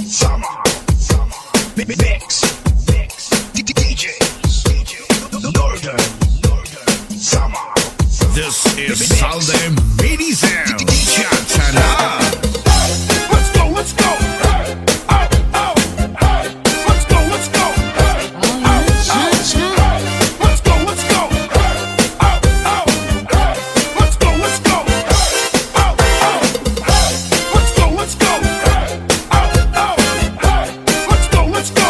Summer, mix, DJs, Northern, Summer. This is Salde Mini Sound. Cha-cha-la. Let's go, let's go. Let's go, let's go. Let's go, let's go. Let's go, let's go. Let's go, let's go. Let's go, let's go.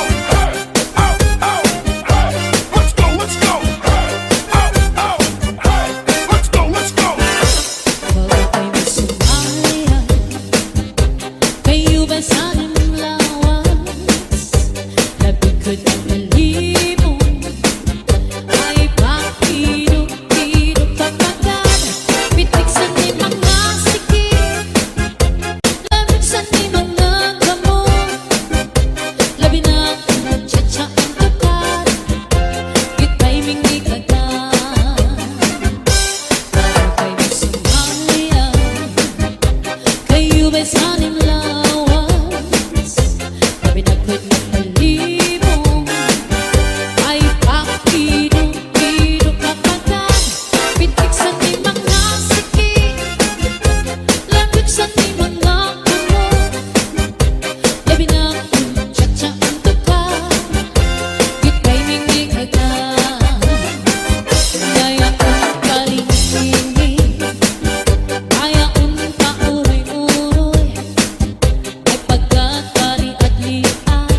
Let's go, let's go. Let's go, let's go. Kayo ba sanang lawas? Labing ko na balibo ay pakirok-kirok kapagad. Pitik sa ni mga sikip, lamig sa ni mga gamot. Labi na akong tsa-tsa ang tukat, kita'y mingi kagad. Bago kayo sumalian, kayo ba'y sanang lawas? Labi na ko'y nakalibo ay pakirok-kirok kapagad. Pitik sa ni mga sikip, lamig sa ni mga gamot. Labi na akong tsa-tsa ang tukat, kita'y mingi kagad. Kaya kong kalingin, kaya kong pauroy-uroy, ay pagkatari at lian,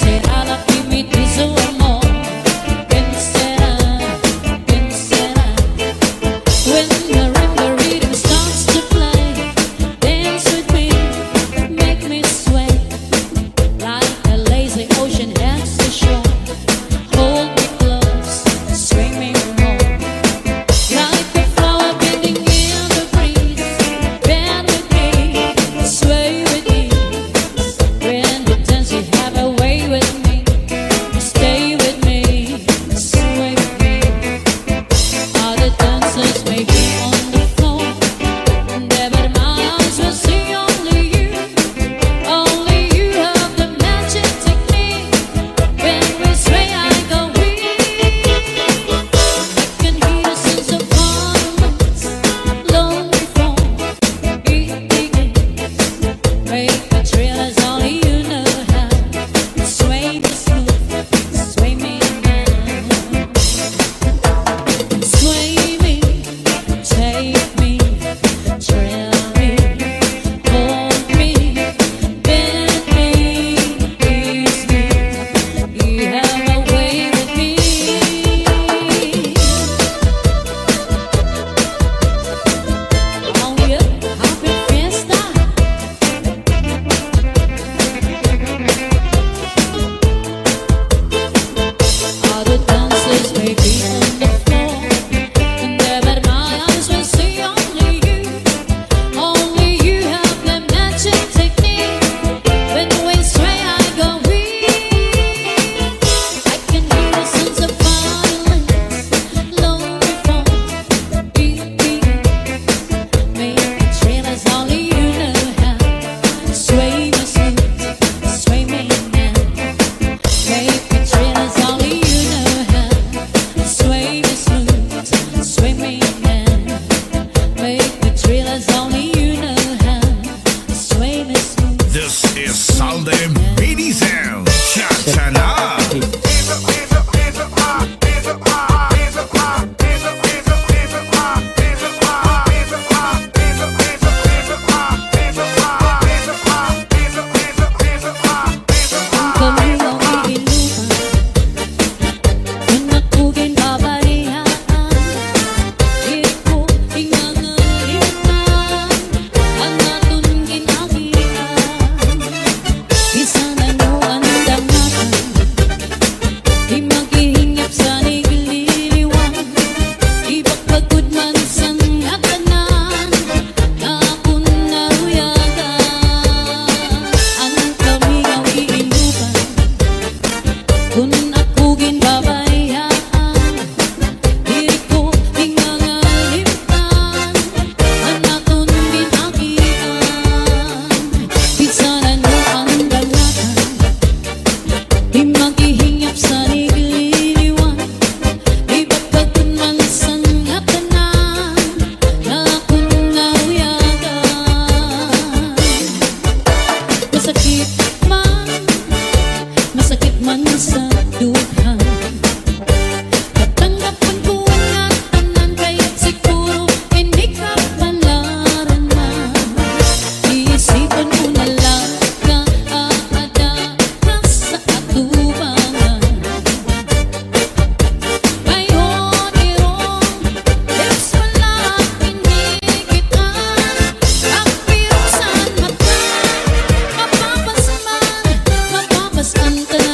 será la que me dice o amor. ¿Quién será? ¿Quién será? When the rhythm starts to play, dance with me, make me sway like a lazy ocean heads to shore. Hold me close, swing me more like a flower bending in the breeze. Bend with me, sway with me. When we dance, you have a way with me. Stay with me, sway with me. Other dancers may be on the floor, there but my eyes will see only you. Only you have the magic technique. When we sway, I go weak. I can hear the sense of violence long before it begins. Make the thrill as only you know how. Sway me smooth, sway me now. Sway me, take me, thrill me, hold me, bend me, ease me. You have a way with me. Oh yeah, happy fiesta. Other dancers may be on the floor, there but my eyes will see only you. Only you have the magic technique. When we sway, I go weak. I can hear the sense of violence long before it begins. Make the thrill as only you know how. Sway me smooth, sway me now. Make the thrill as only you know how. Sway me smooth, sway me now. Make the thrill as only you know how. Sway me smooth. This is Salde Mini Sound. Cha-cha-na. Kamuyaw iinuman, pinakugin babarihan. Diri ko ingangalitan, ang atong ginagian. Bisa na nyo ang damatan, di maghihingap sa nigililiwan. Di pagpagod man sa ngatanan, na akong naruyagan. Ang kamuyaw iinuman, kung ako ginbabayaan, diri ko ingangalitan, ang atong ginagian. Bisanan mo ang dangatan, di maghihingap sa nigililiwan. Di pagpagod man sa ngatanan, na akong naruyagan. Masakit man sa duhan, tatanggapan ko ang tanan, kaya siguro hindi ka palaran na. Iisipan mo na lang na aada ka sa atubangan. Ngayon irong lips mo lang pinigitan, ang pirusan mata, mapapasman ka na.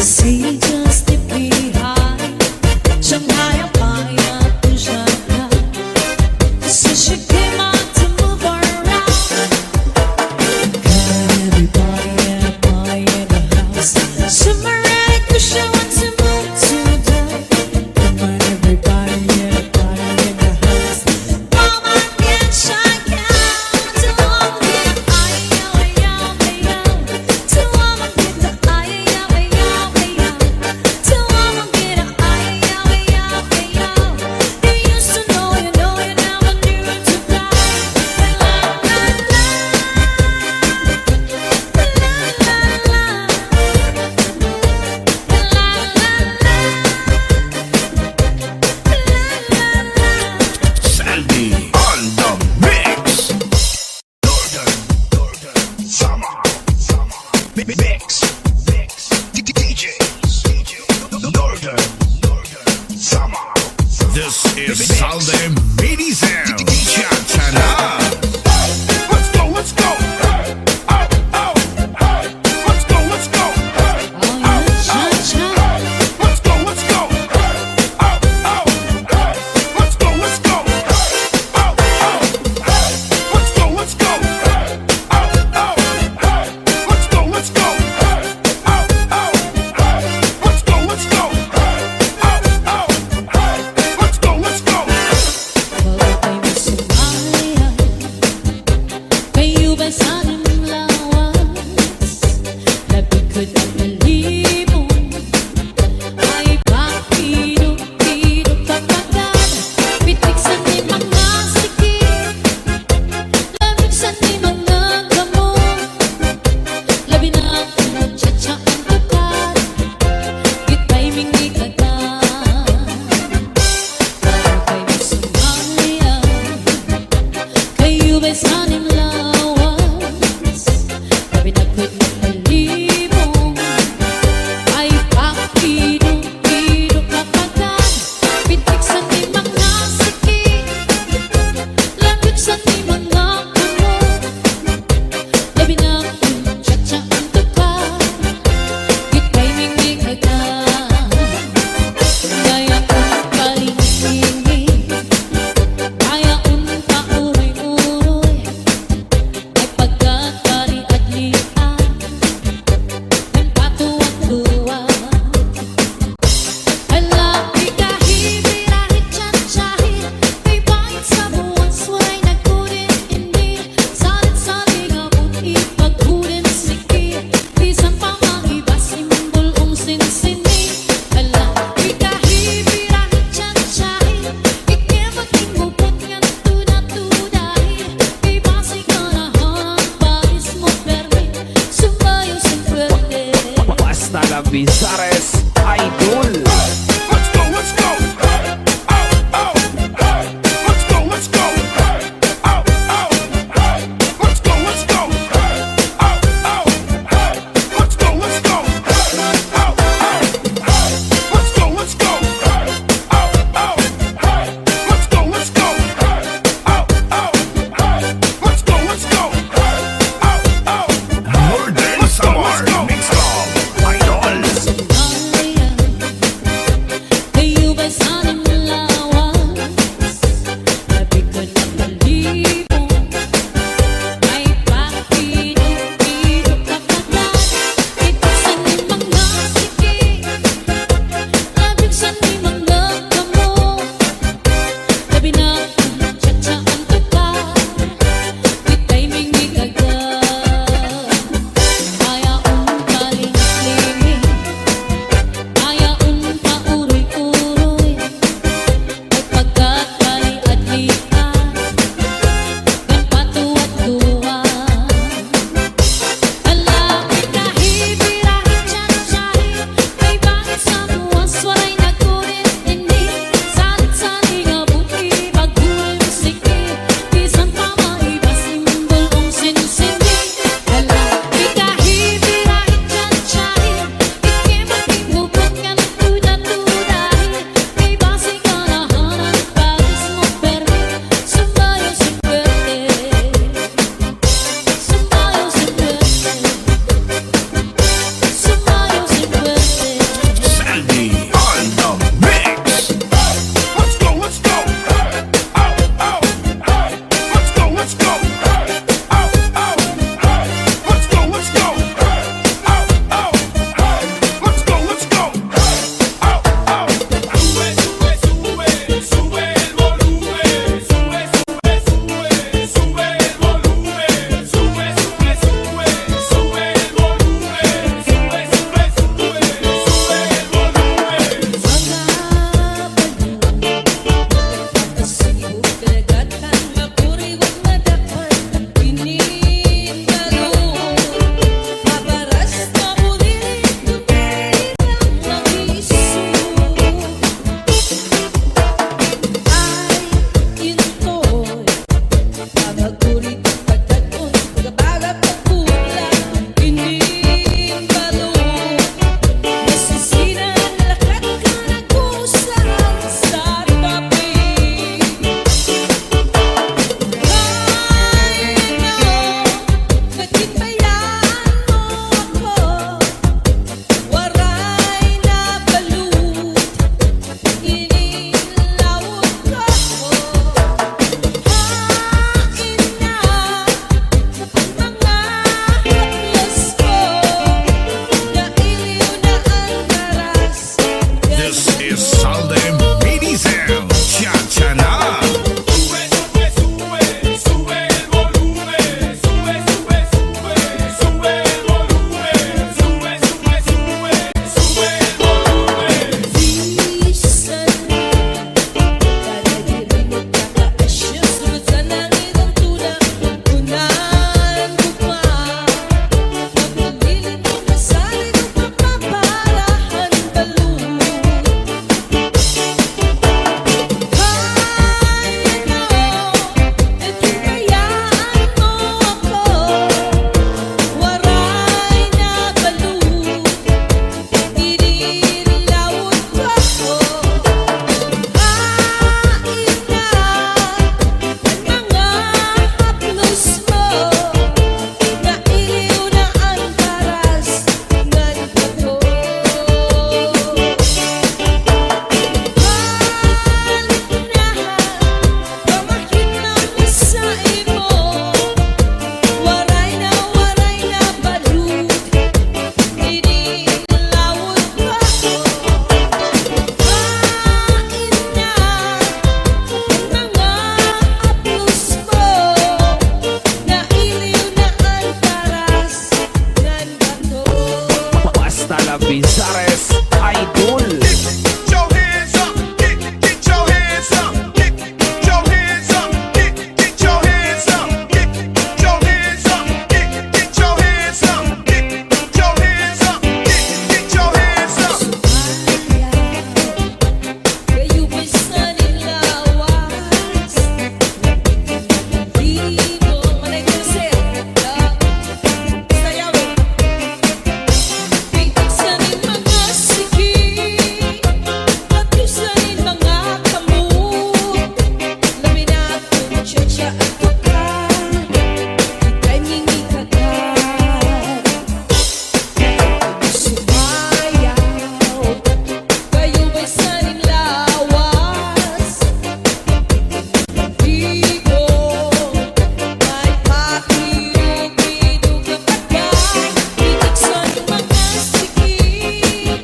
sea just left behind. Shanghai, Maya, to Shanghai. So she came out to move around. Got everybody in the house. Summer to show want to move today. Come on, everybody in the house. Mama and Shanghai. To all get to all get the to all get you used to know, you never knew to fly. Sandy on the mix. Northern, summer, mix, DJs, Northern, summer. This is Salde Mini Sound. Cha-cha-la. Let's go, let's go. Hey, oh, oh, hey. Let's go, let's go. Hey, Oh, yeah, cha-cha. let's go, let's go. Hey, oh, oh, hey. Let's go, let's go. Hey, oh, oh, hey. Let's go, let's go. Hey, oh, oh, hey. Let's go, let's go. Hey, oh, oh, hey. Let's go, let's go. Hey, oh, oh, hey. Let's go, let's go. Pagkakay mo Somalia, kayo ba sanang lawas? Labig ko na balibo, ay pakidok-idok kapagad. Pitik sa di mga sikip, labig sa di mga gamot. Labi na ako, tsa-tsa ang tukat, kita'y mingig agad. Pagkakay mo Somalia, kayo ba'y sanang lawas? Labi na ko'y nakalibo, ay pakidok-idok kapagad. Pitik sa di mga sikip, labig sa di mga gamot. Labi na ko'y tsa-tsa ang tukat, kita'y mingig agad. Kaya kung kalingin, kaya kung pauroy-uroy, ay pagkakari at lian, nagpatuwag-tuwag. Hala, ikahibirahit tsatsahit, kay bayan sa buwan suway nagkudin-indin, salit-saling abot ipagkudin sikit, bisan pa mangiba simbol ong sinsinin. Hala, ikahibirahit tsatsahit, ikibating upot nga tuda-tudahin, kay basay ka na hangpalis mo permit, sumayo sin puwerte. Basta la Bizares Idol. Let's go, let's go. Hey, oh, oh, hey. Let's go, let's go. Hey, oh, oh, hey. Let's go, let's go. Hey, oh, oh, hey. Let's go, let's go. Hey, oh, hey, hey. Let's go, let's go. Hey, oh, oh, hey. Let's go, let's go. Hey, oh, oh, hey. Let's go, let's go. Hey, oh, oh. Northern summer mix of Idol. Somalia, la Bizares Idol. Get your hands up, get your hands up, get your hands up, get your hands up, get your hands up, get your hands up, get your hands up, get your hands up. Kayo ba'y saning lawas? Dito, manay ko sir. Sayaw. Pitik sanin mga sikip, pati sanin mga kamot. Laminat ko tsa at tukan, ika'y mingikagat. Sumayaw, kayo ba'y saning lawas? Dito, may pakirubido kapagay. Pitik saning mga sikip,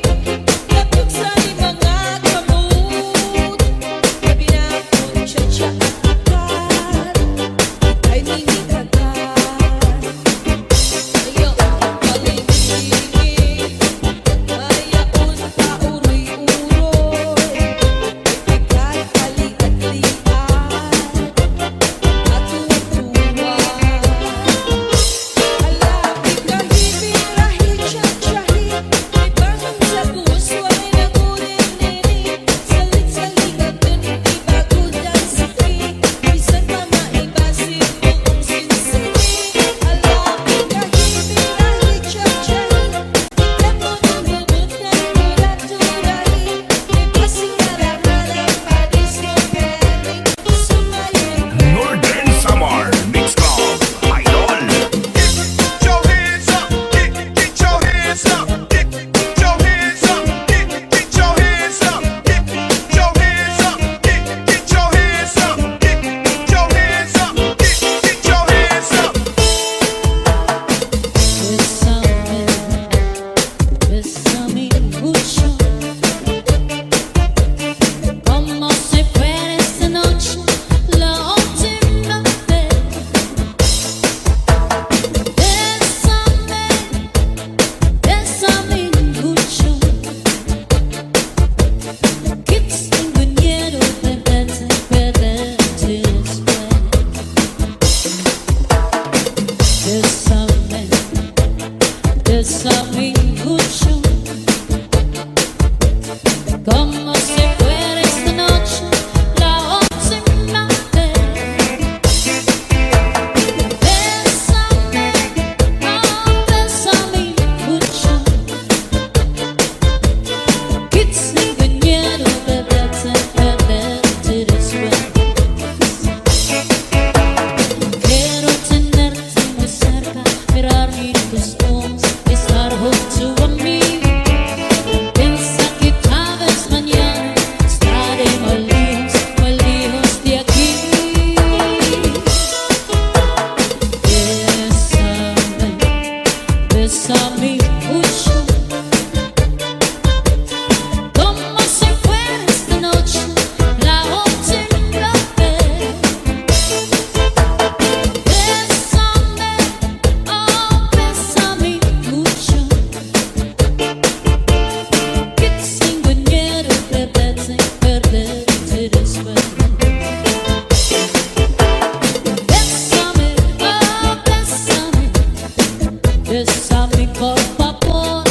pati sanin mga kamot. Laminat ko tsa at tukan, ika'y mingikagat. Ayaw palingigin, ayaon pauroy-uroy, ika'y hali-at-lian, at tutuwa. Alapit kahit-birahin, tiyat-tiyahin, may bagong sa puso ay nagurin-nini. Salit-saligan dun, ibago dan sakit, bisan pa maibasin mo ang sinsini. Alapit kahit-birahin, tiyat-tiyahin, ikat mo ng lubot na turat-turahin, may basing alam-alam, padis mo pwedeng sumayin. Northern Samar Mix Club Idol. Get your hands up, get your hands up, get your hands up, get your hands up, get your hands up, get your hands up, get your hands up, get your hands up. Bésame mucho, como si fuera esta noche la última vez. Bésame mucho, que tengo miedo de perderte después. Bésame mucho, como si fuera esta noche la última vez. Bésame, oh, bésame mucho, que tengo miedo de perderte después. Quiero tenerte muy cerca, mirar tus ojos, estar junto a mí. Piensa que tal vez mañana estaré muy lejos de aquí. Bésame mucho, como si fuera esta noche la última vez. Bésame, oh, bésame mucho, que tengo miedo de perderte después. Bésame, oh, bésame, bésame por favor.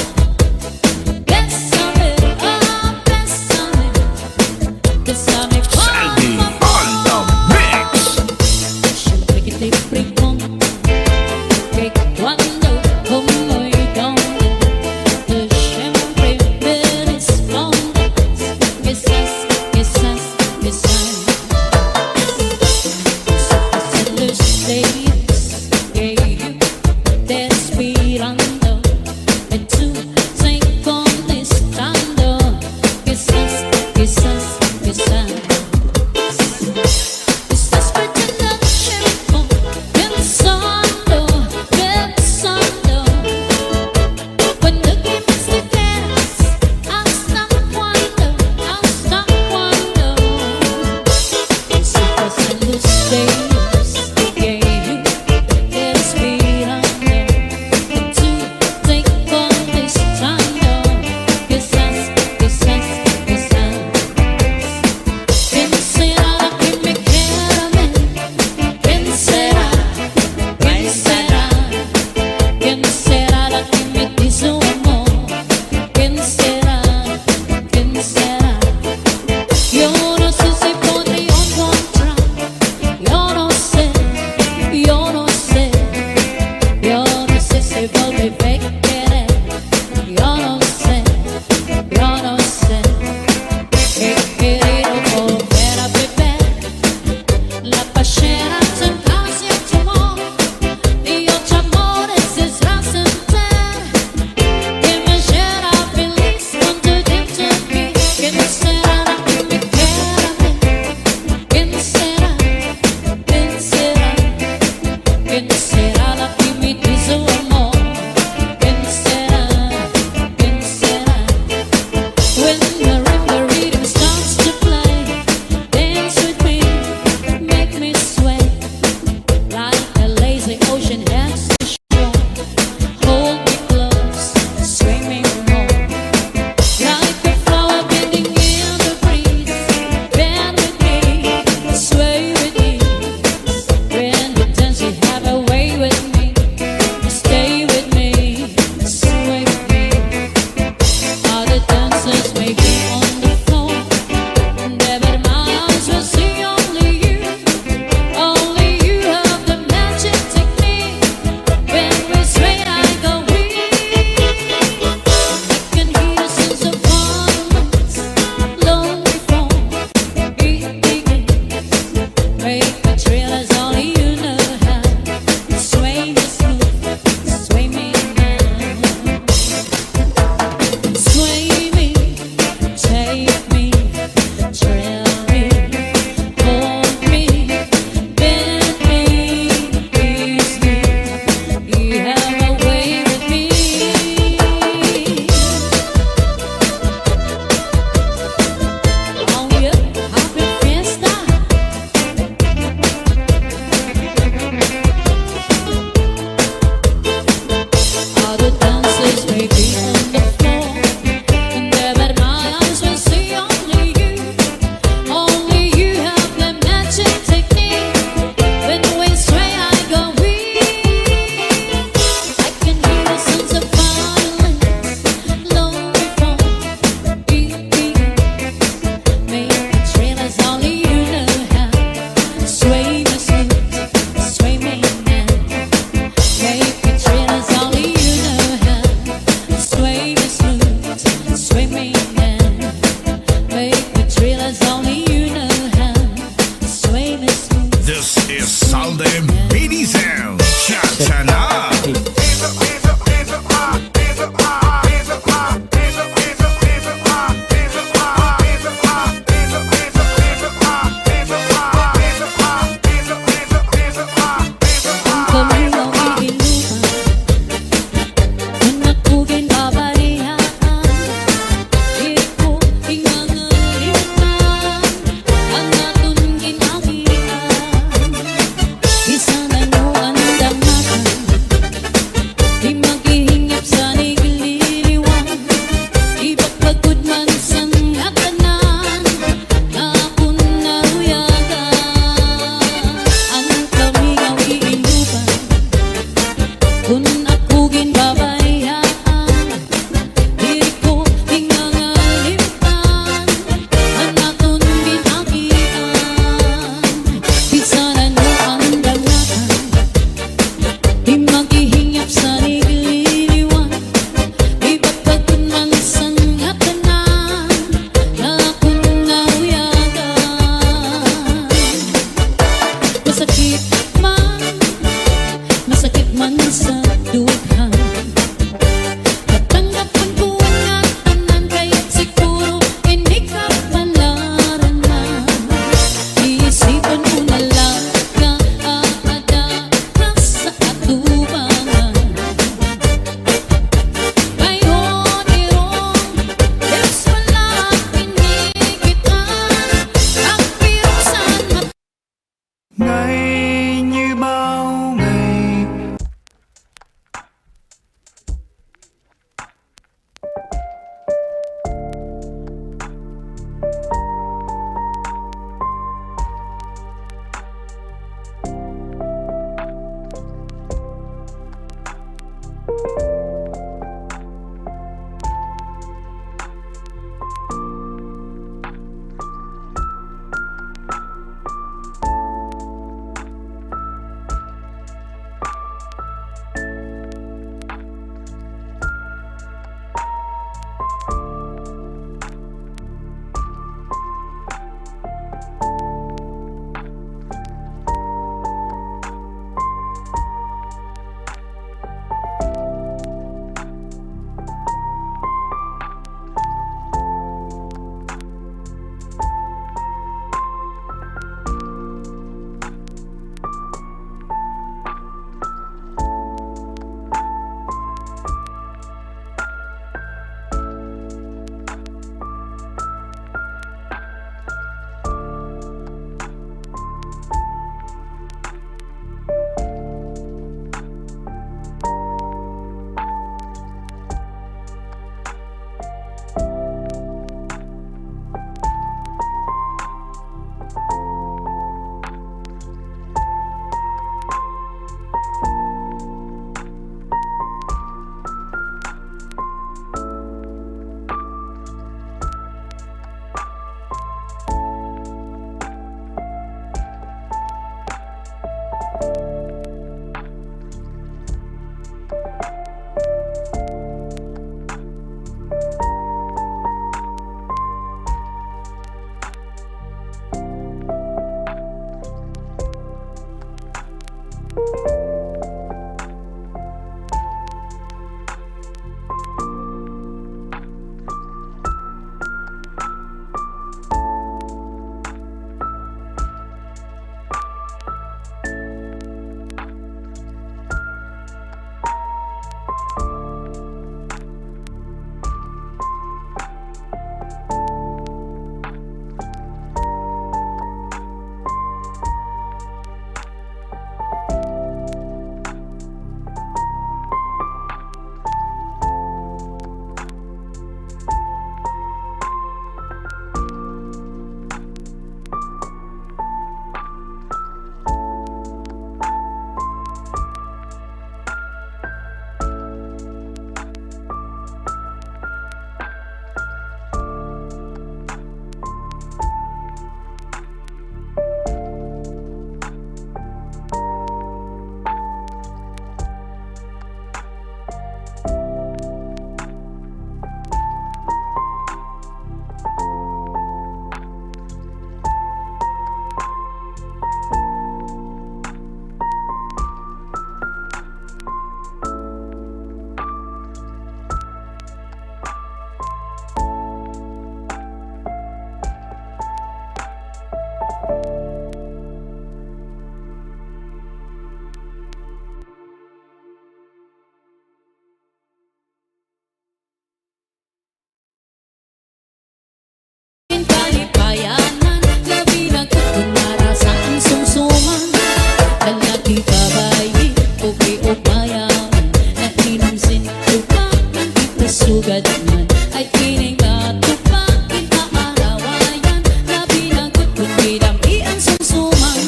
sugad man ay kining katupakin kaarawayan. Labi ng kutut kidampian sumsuman,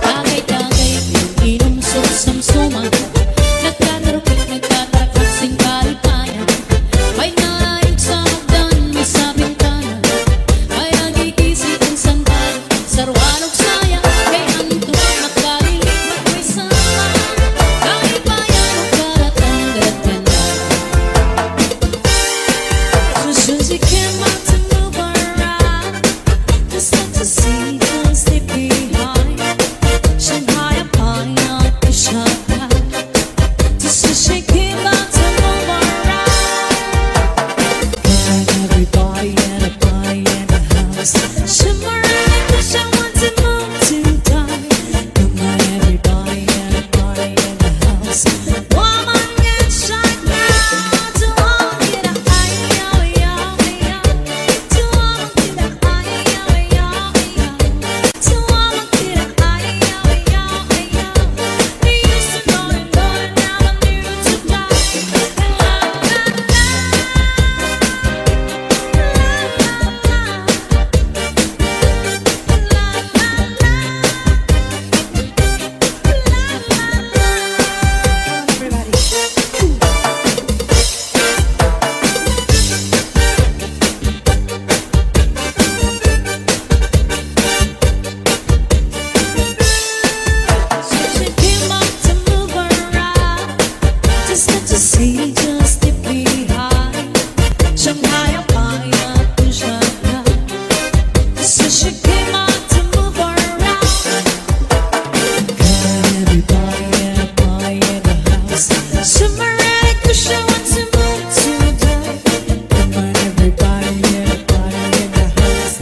tagay-tagay inom sumsuman. Nagtatarukit nagtatarakak sing kalipayan, may naraig sa hagdan may sa bintana, may nagigisi ang sandal sarwalog saya. Kay anto makalilipat may sama, kalipayan o karatan darat so Susie came out to move around, just not to see, just stay behind. Shanghai upon not to shut down. So she came out to move around. Got everybody and a party in the house. Shimmer and push, I want to move to die. Come on, everybody and a party in the house. Woman get shot down. To all get a high, yo, yo, yo. To all get a high, yo, yo, yo. To all get a high, yo, yo, yo. They used to know it, now I'm new to die. So she came out to move around, just not to see, just to be high. Shanghai upon not to shut down. So she came out to move around. Got everybody and a party in the house. Shimmer and push, I want to move to die. Come on, everybody and a party in the house.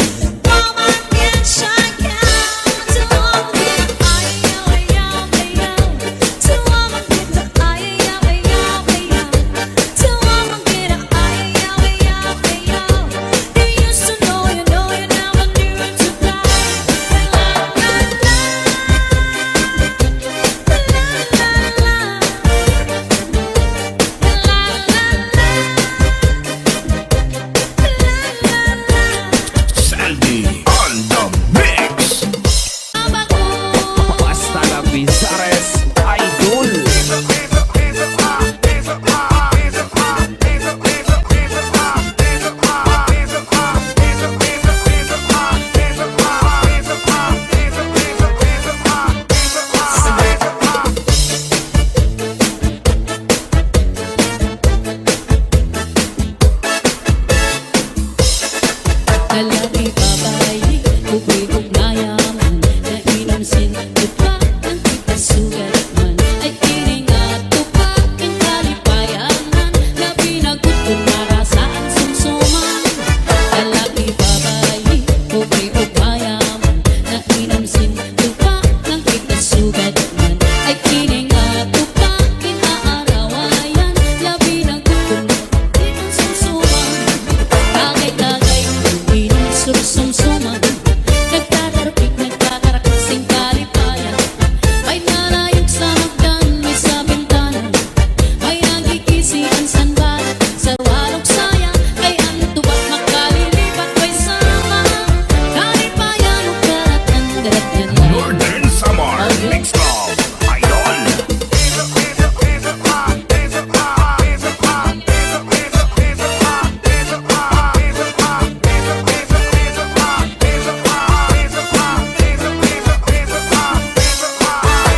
Woman get shot down. To all get high, yo, yo, yo. To all get the high, yo, yo, yo. To all get a high, yo, yo, yo. They used to know you, now I'm new to die. La la la, Sandy on the mix. Basta la Bizares Idol. Lalaki babae, ubig-ug na yaman, nainom sin tupa ang kita sugat man. Ay kining tupakin kalipayanan, labi na gutod marasaan sumsuman. Lalaki babae, ubig-ug na yaman, nainom sin tupa ang kita sugat man. Ay kining tupakin kaarawayan, labi na gutod marasaan sumsuman. Tagay-tagay inom sumsuman, nagtatarapik nagtatarakak sing kalipayan. May nalayog sa hagdan may sa bintana, may nagigisi ang sandal sarwalog saya. Kay anto ba't makalilipat may sama, kalipayan o karatan darat yan lang. Northern Samar Mix Club Idol.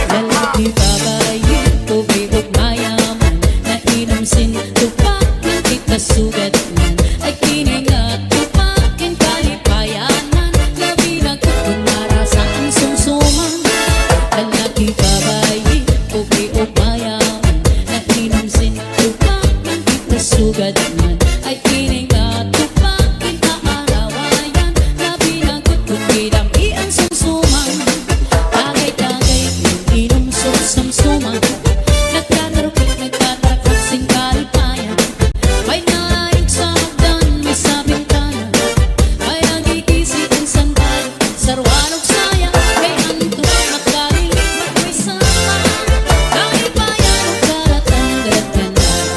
Lalaki babae, ubig-ug mayaman, nainom sin tupa ng kita sugat man. Ay kining tupakin kalipayanan, labi na gutod marasaan sumsuman. Lalaki babae, ubig-ug mayaman, nainom sin tupa ng kita sugat man. Ay kining tupakin kaarawayan, labi na gutod kidampian sumsuman. Tagay-tagay inom sumsuman, nagtatarukit nagtatarakak sing kalipayan. May naraig sa hagdan may sa bintana, may nagigisi ang sandal sarwalog saya. Kay anto makalilipat may sama, kalipayan o karatan darat yan lang.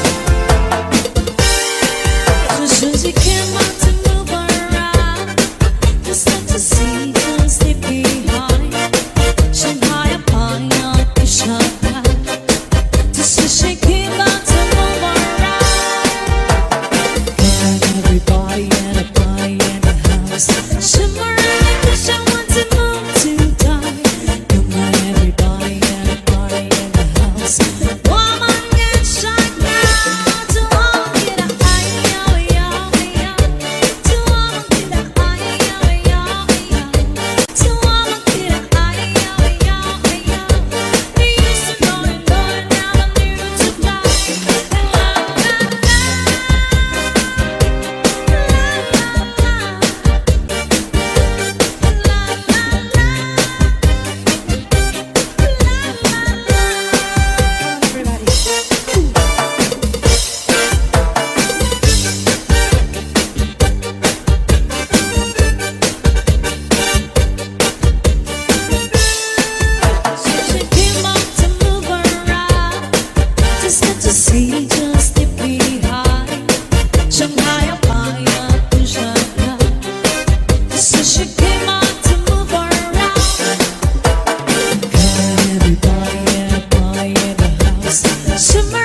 Summer